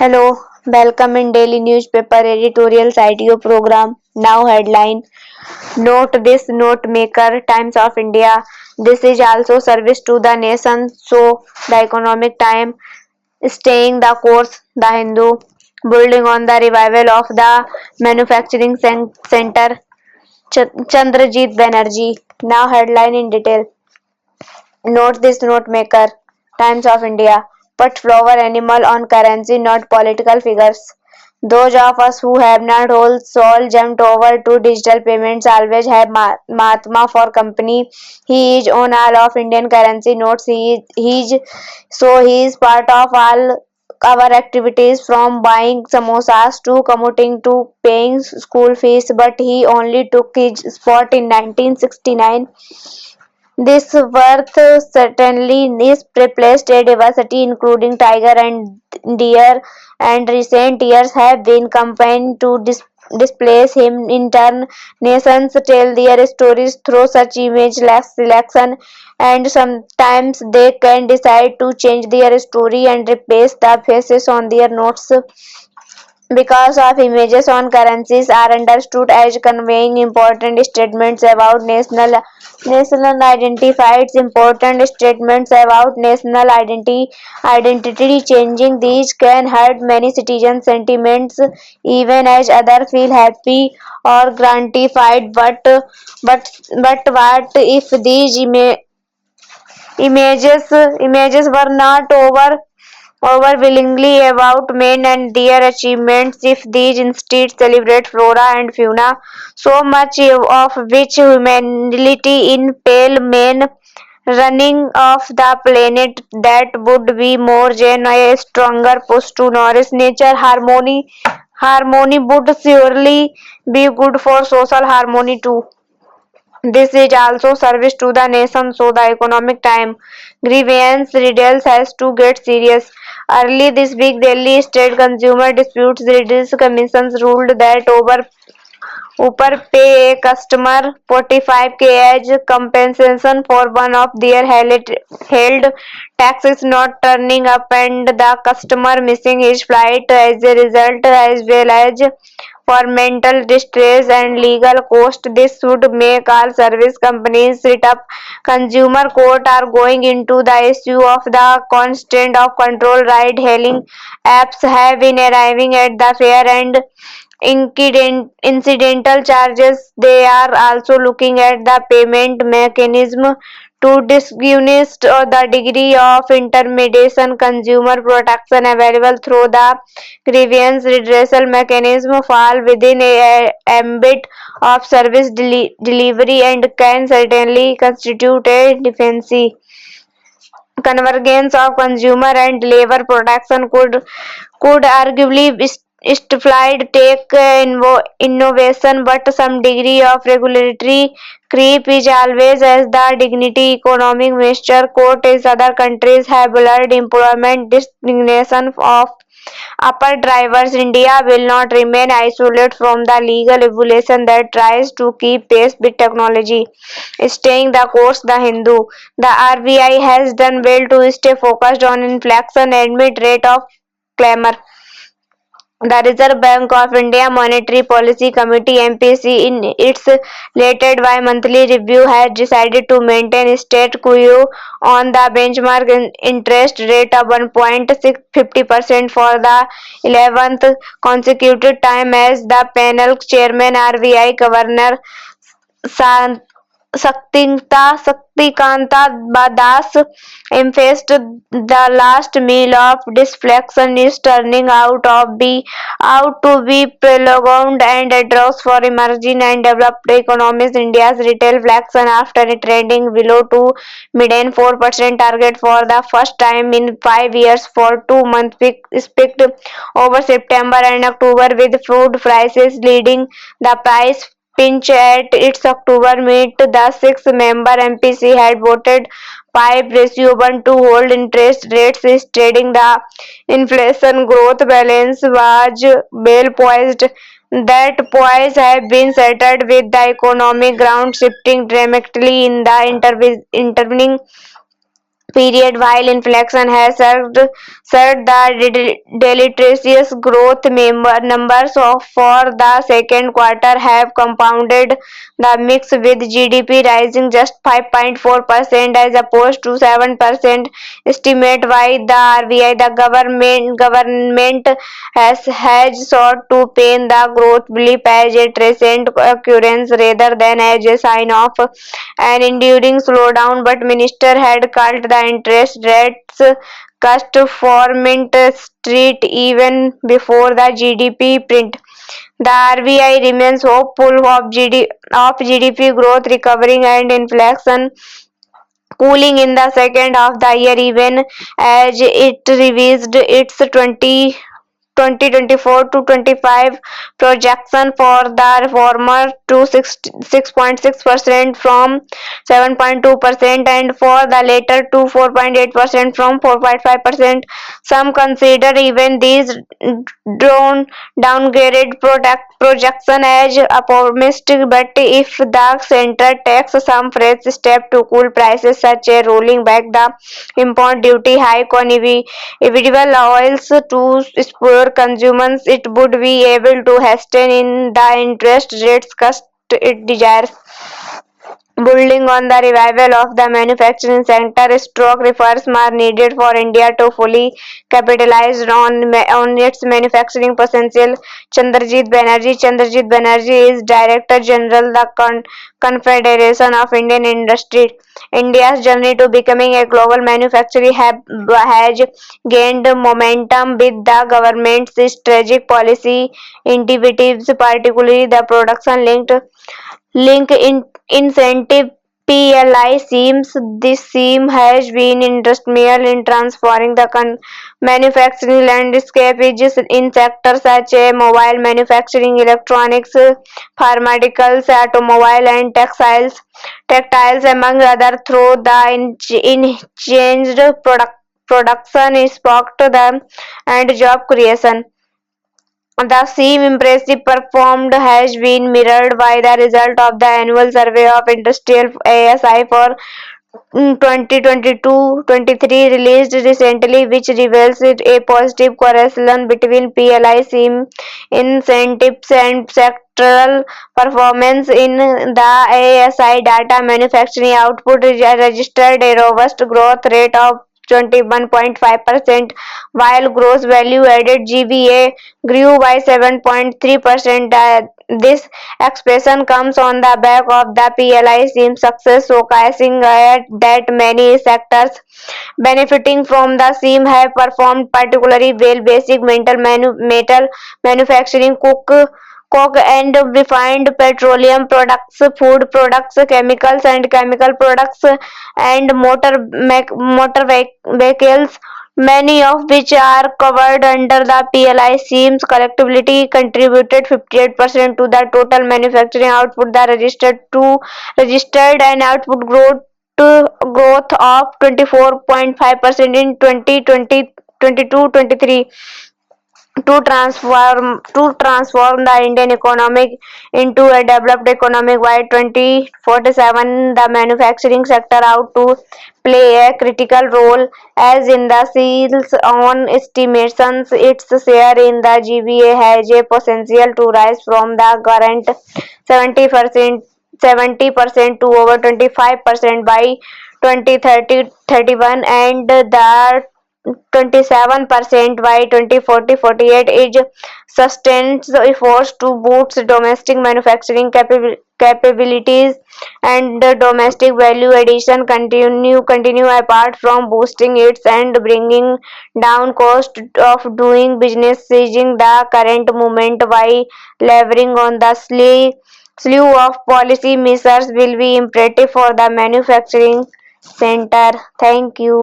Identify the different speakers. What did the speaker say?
Speaker 1: Hello, welcome in daily newspaper editorial CITO program. Now headline. Note this note maker Times of India. This is also service to the nation. So the economic time staying the course. The Hindu building on the revival of the manufacturing center. Chandrajit Banerjee. Now headline in detail. Note this note maker. Times of India. Put flower animal on currency, not political figures. Those of us who have not whole soul jumped over to digital payments always have Mahatma for company. He is on all of Indian currency notes. He is part of all our activities from buying samosas to commuting to paying school fees, but he only took his spot in 1969. This worth certainly is replaced a diversity including tiger and deer, and recent years have been combined to displace him. In turn, nations tell their stories through such image-less selection, and sometimes they can decide to change their story and replace the faces on their notes because of images on currencies are understood as conveying important statements about national identified important statements about national identity changing these can hurt many citizens sentiments even as others feel happy or gratified but what if these images were not overwhelmingly about men and their achievements if these instead celebrate flora and fauna, so much of which humanity in pale men running off the planet that would be more than a stronger push to nourish nature harmony would surely be good for social harmony too. This is also service to the nation, so the economic time grievance riddles has to get serious. Early this week, Delhi State Consumer Disputes Redress Commission ruled that ऊपर pay a customer 45K as compensation for one of their held taxes not turning up and the customer missing his flight as a result, as well as for mental distress and legal cost. This would make all service companies sit up. Consumer court are going into the issue of the constant of control. Ride hailing apps have been arriving at the fair and incidental charges. They are also looking at the payment mechanism to distinguish the degree of intermediation. Consumer protection available through the grievance redressal mechanism fall within a ambit of service delivery and can certainly constitute a defense. Convergence of consumer and labor protection could arguably stifle take innovation, but some degree of regulatory creep is always as the dignity economic measure court is other countries have blurred employment designation of upper drivers. India will not remain isolated from the legal evolution that tries to keep pace with technology. Staying the course, the Hindu. The RBI has done well to stay focused on inflation amid rate of clamor. The Reserve Bank of India Monetary Policy Committee (MPC) in its latest bi-monthly review has decided to maintain state quo on the benchmark interest rate of 1.650% for the 11th consecutive time as the panel chairman RBI Governor Saktikanta Das emphasized the last meal of deflation is turning out to be prolonged and a draws for emerging and developed economies. India's retail inflation after trending below to median 4% target for the first time in 5 years for 2 months peaked over September and October with food prices leading the price pinch at its October meet. The six-member MPC had voted 5:1 to hold interest rates steady. The inflation growth balance was well poised. That poise have been shattered with the economic ground shifting dramatically in the intervening period, while inflation has surged the deleterious growth numbers for the second quarter have compounded the mix, with GDP rising just 5.4% as opposed to 7% estimate by the RBI. The government has sought to paint the growth blip as a transient occurrence rather than as a sign of an enduring slowdown, but minister had called the interest rates cut for Mint Street even before the GDP print. The RBI remains hopeful of GDP growth recovering and inflation cooling in the second half of the year, even as it revised its 2024 to 25 projection for the former to 6.6% from 7.2% and for the later to 4.8% from 4.5%. Some consider even these downgraded projection as optimistic, but if the center takes some fresh step to cool prices such as rolling back the import duty hike on edible oils to spur consumers, it would be able to hasten in the interest rates cut it desires. Building on the revival of the manufacturing sector, stroke reforms are needed for India to fully capitalize on its manufacturing potential. Chandrajit Banerjee is Director General, the Confederation of Indian Industry. India's journey to becoming a global manufacturing hub has gained momentum with the government's strategic policy initiatives, particularly the production link incentive PLI schemes. This scheme has been instrumental in transforming the manufacturing landscape in sectors such as mobile manufacturing, electronics, pharmaceuticals, automobile, and textiles, among other. Through the changed production sparked the and job creation. The same impressive performance has been mirrored by the result of the annual survey of industrial ASI for 2022-23 released recently, which reveals a positive correlation between PLI scheme incentives and sectoral performance. In the ASI data, manufacturing output registered a robust growth rate of 21.5%, while gross value added GVA grew by 7.3%. This expansion comes on the back of the PLI scheme success, showcasing that many sectors benefiting from the scheme have performed particularly well. Basic metal manufacturing, coke and refined petroleum products, food products, chemicals and chemical products, and vehicles, many of which are covered under the PLI schemes, collectively contributed 58% to the total manufacturing output. The registered an output growth of 24.5% in 2022-23 to transform the Indian economy into a developed economy by 2047. The manufacturing sector out to play a critical role, as in the sales on estimations. Its share in the GVA has a potential to rise from the current 70% to over 25% by 2030-31, and the 27% by 2040-48 is sustained efforts to boost domestic manufacturing capabilities and the domestic value addition continue apart from boosting its and bringing down cost of doing business. Seizing the current movement by leveraging on the slew of policy measures will be imperative for the manufacturing center. Thank you.